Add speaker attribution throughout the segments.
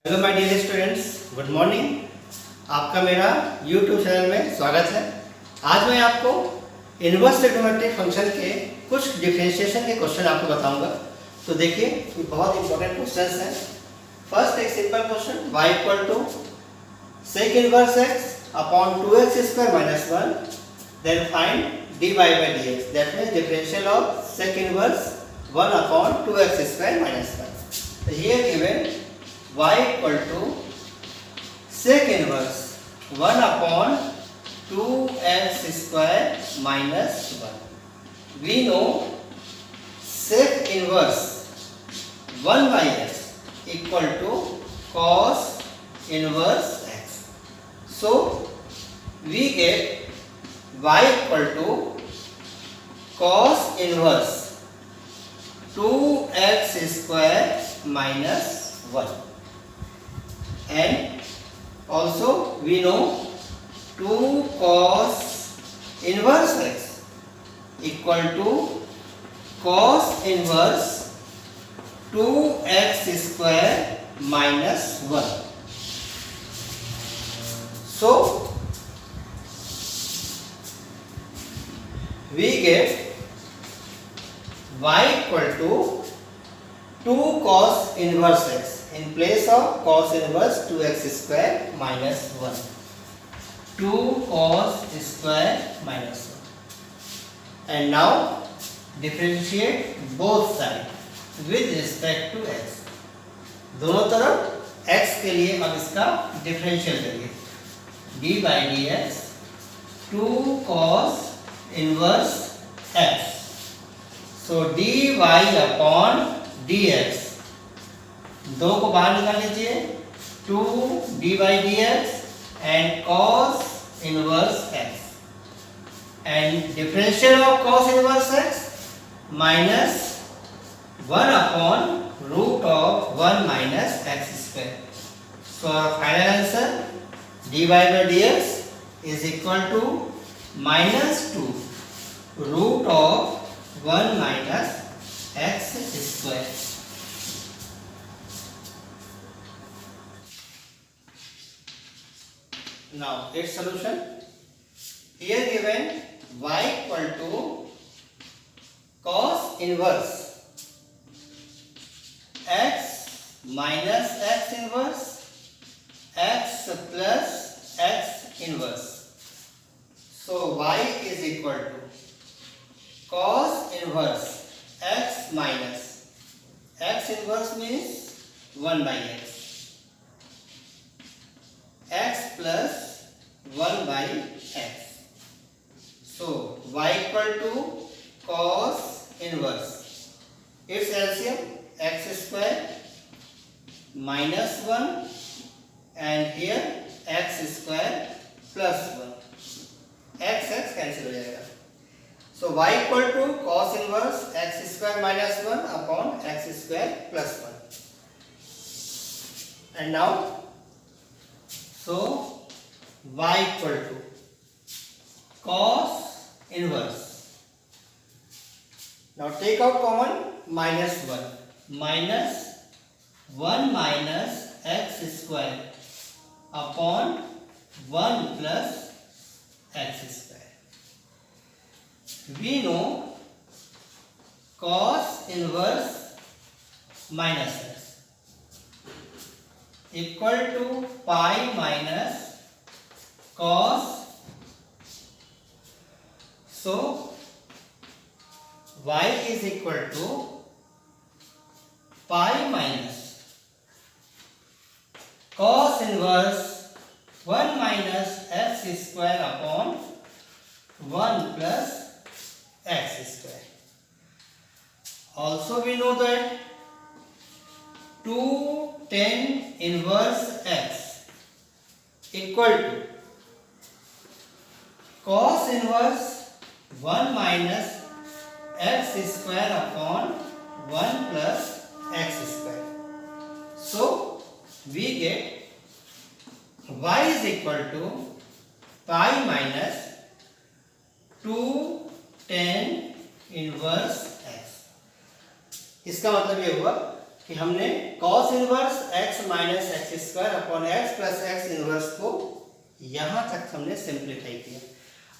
Speaker 1: Hello my dear students, good morning. आपका मेरा YouTube channel में स्वागत है। आज मैं आपको इनवर्स ट्रिग्नोमेट्रिक फंक्शन के कुछ डिफरेंशिएशन के क्वेश्चन आपको बताऊंगा। तो देखिए, ये बहुत इंपॉर्टेंट क्वेश्चंस हैं। फर्स्ट एक simple question, y equal to sec inverse x upon 2x square minus 1, then find dy by dx, that means differential of sec inverse 1 upon 2x square minus 1। तो here given y equal to sec inverse 1 upon 2x square minus 1. We know sec inverse 1 by x equal to cos inverse x. So we get y equal to cos inverse 2x square minus 1. And also we know 2 cos inverse x equal to cos inverse 2x square minus 1. So we get y equal to 2 cos inverse x in place of cos inverse 2x square minus 1. 2 cos square minus 1. And now differentiate both sides with respect to x. दोनों तरफ x के लिए हम इसका differential लेंगे। d by dx 2 cos inverse x. So dy upon dx, दो को बाहर निकाल लीजिए, 2 d by dx and cos inverse x, and differential of cos inverse x minus 1 upon root of 1 minus x square. So our final answer dy by dx is equal to minus 2 root of 1 minus x square. Now its solution. Here given y equal to cos inverse x minus x inverse x plus x inverse. So y is equal to cos inverse x minus x inverse means 1 by x, x plus 1 by x. So y equal to cos inverse, its LCM x square minus 1 and here x square plus 1, x cancel हो जाएगा. So y equal to cos inverse x square minus 1 upon x square plus 1. And now so y equal to cos inverse. Now take out common, minus 1. Minus 1 minus x square upon 1 plus x square. We know cos inverse minus x equal to pi minus cos. So y is equal to pi minus cos inverse 1 minus x square upon 1 plus x square. Also we know that 2 tan inverse x equal to cos inverse 1 minus x square upon 1 plus x square. So we get y is equal to pi minus 2 tan inverse x. इसका मतलब ये हुआ कि हमने cos inverse x minus x square upon x plus x inverse को यहाँ तक हमने सिंप्लीफाई किया।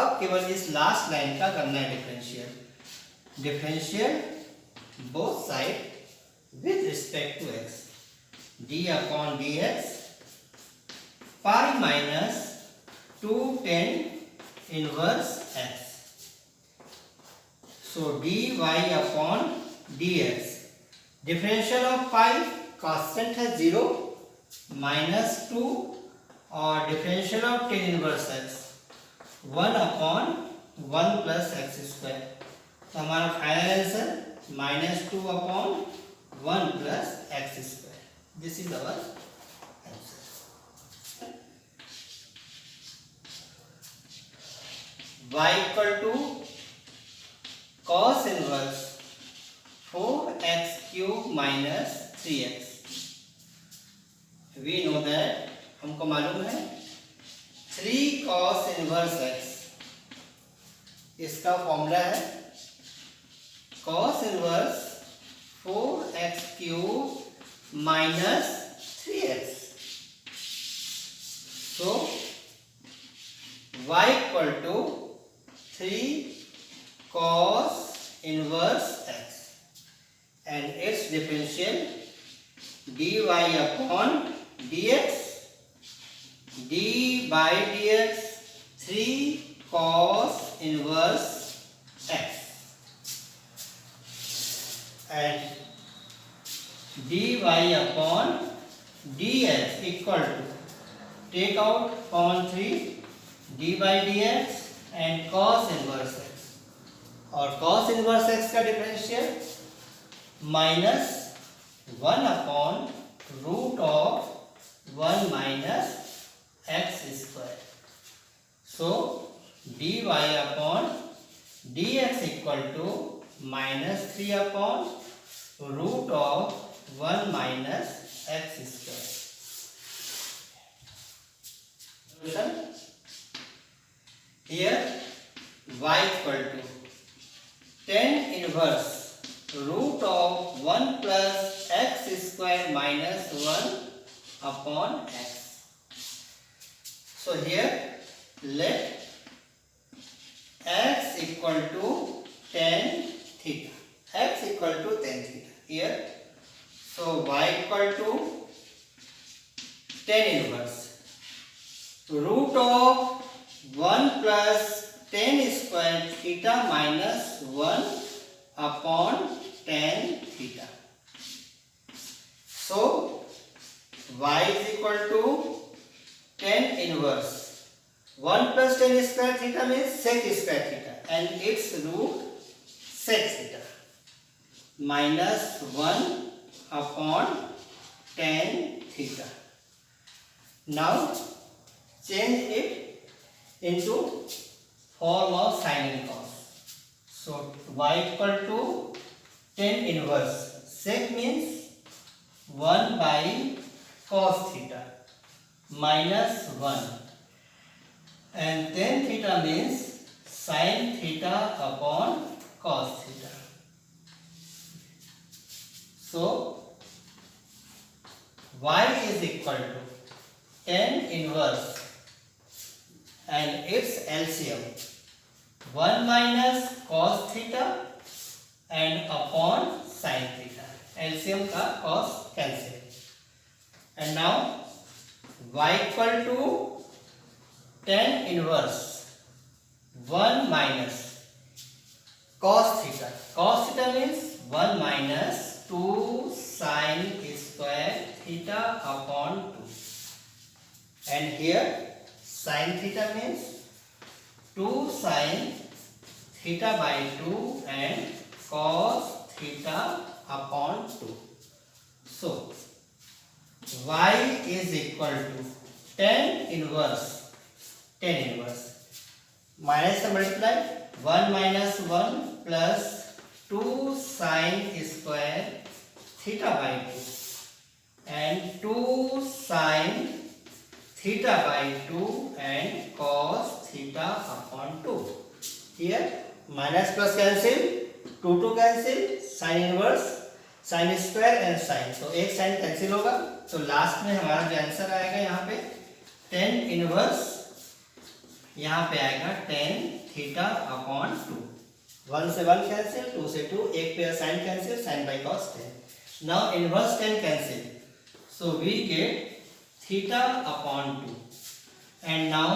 Speaker 1: अब केवल इस लास्ट लाइन का करना है differential. Differential both side with respect to x, d upon D X pi minus 2 tan inverse x। So dy upon dx, differential of pi constant है 0 माइनस 2 और differential of tan inverse x 1 upon 1 plus x square. तो हमारा final answer minus 2 upon 1 plus x square. This is our answer. y equal to cos inverse 4x cube minus 3x। We know that, हमको मालूम है 3 cos inverse x, इसका formula है cos inverse 4x cube minus 3x। So y equal to 3 cos inverse x and its differential dy upon dx, d by dx 3 cos inverse x and dy upon dx equal to, take out common 3, d by dx and cos inverse x, और cos inverse x का differential minus 1 upon root of 1 minus x square. So dy upon dx equal to minus 3 upon root of 1 minus x square. Here y equal to tan inverse root of 1 plus x square minus 1 upon x. So here let x equal to tan theta. X equal to tan theta. Here, so y equal to tan inverse root of 1 plus tan square theta minus 1 upon tan theta. So y is equal to tan inverse 1 plus tan square theta means sec square theta and its root sec theta minus 1 upon tan theta. Now change it into form of sin and cos. So y equal to tan inverse, sec means 1 by cos theta minus 1 and tan theta means sin theta upon cos theta. So y is equal to tan inverse and its LCM 1 minus cos theta and upon sin theta. LCM का cos cancel and now y equal to tan inverse 1 minus cos theta. Cos theta means 1 minus 2 sin square theta upon 2 and here sin theta means 2 sin theta by 2 and cos theta upon 2. So y is equal to tan inverse minus से multiply 1 minus 1 plus 2 sin square theta by 2 and 2 sin theta by 2 and cos theta upon 2. Here minus plus cancel, 2 to cancel, sin inverse sine square and sine, तो एक sign cancel होगा, तो last में हमारा जो answer आएगा यहाँ पे टेन इनवर्स, यहाँ पे आएगा टेन थीटा अपॉन 2। 1 से 1 कैंसिल, 2 से 2, एक पे sine cancel, sine by cos 10। Now inverse 10 cancel, so we get theta upon 2, and now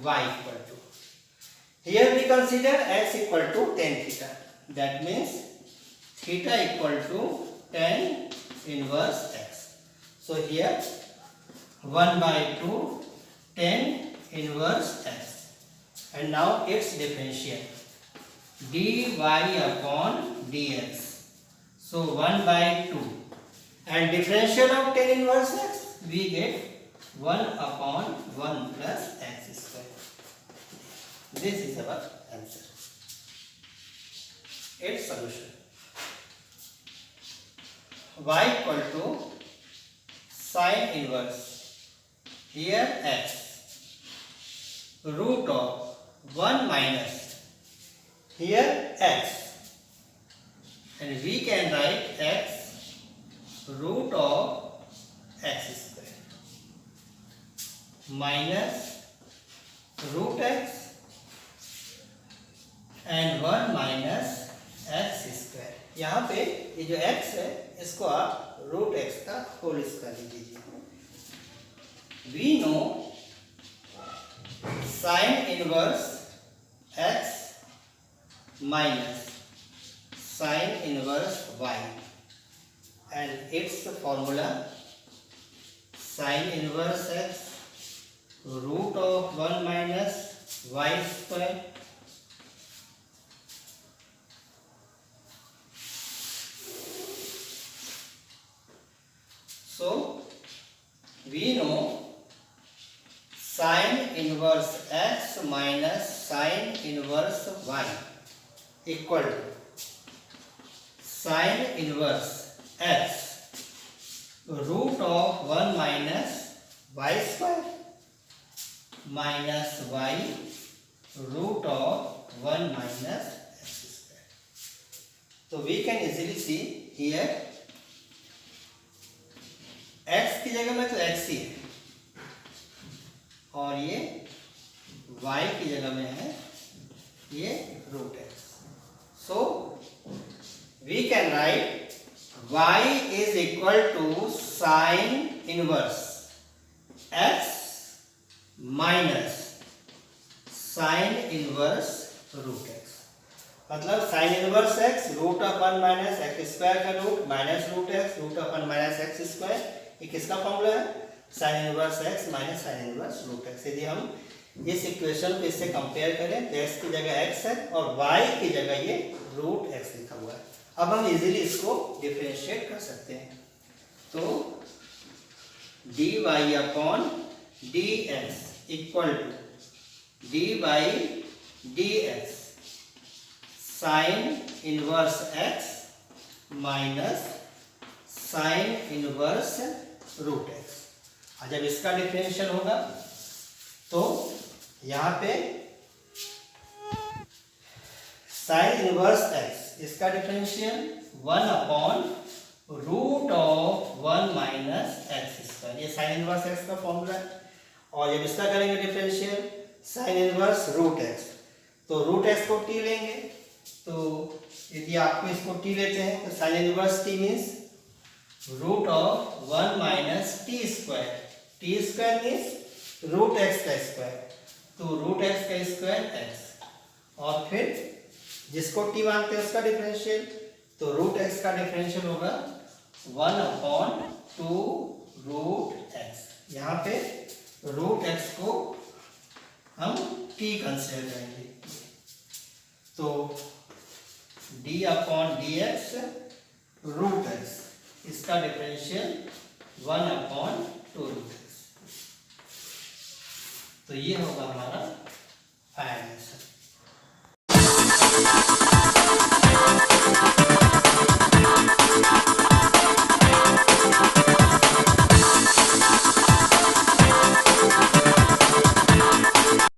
Speaker 1: y equal to, here we consider x equal to tan theta, that means theta equal to tan inverse x. So here 1 by 2 tan inverse x, and now its differential dy upon dx, so 1 by 2, and differential of tan inverse x we get 1 upon 1 plus x square. This is our answer. Its solution, y equal to sin inverse, here x, root of 1 minus, here x, and we can write x root of x square minus root x and 1 minus x square. यहाँ पे ये जो x है इसको आप root x का whole square लीजिए। We know sin inverse x minus sin inverse y, and its formula sin inverse x root of 1 minus y square so we know sin inverse x minus sin inverse y equal to sin inverse x root of 1 minus y square minus y root of 1 minus x square. So we can easily see here x की जगह में तो x ही है और ये y की जगह में है ये root x. So we can write y is equal to sin inverse x minus sin inverse root x, मतलब sin inverse x root of 1 minus x square का root minus root X root of 1 minus x square, ये किसका formula है sin inverse x minus sin इनवर्स root x. यदि हम इस equation को इससे कंपेयर करें तो x की जगह x है और y की जगह ये रूट x लिखा हुआ है. अब हम इजीली इसको डिफरेंशिएट कर सकते हैं. तो dy upon dx equal to dy dx sine inverse x minus sine inverse root x. और जब इसका डिफरेंशियल होगा तो यहाँ पे साइन इनवर्स x इसका differential 1 upon root of 1 minus x square. ये साइन इनवर्स x का फॉर्मूला है. और जब इसका करेंगे differential sine inverse root x, तो रूट x को t लेंगे. तो यदि आपको इसको t लेते हैं तो sine inverse t means root of 1 minus T square. T square means root x का स्क्वायर. तो रूट एक्स का स्क्वायर x और फिर जिसको t मानते हैं उसका डिफरेंशियल. तो रूट एक्स का डिफरेंशियल होगा 1 अपॉन 2 रूट एक्स. यहाँ पे रूट एक्स को हम t कंसिडर करेंगे. तो d upon D X root x इसका डिफरेंशियल 1 अपॉन 2 रूट एक्स. तो ये होगा हमारा फाइनल आंसर.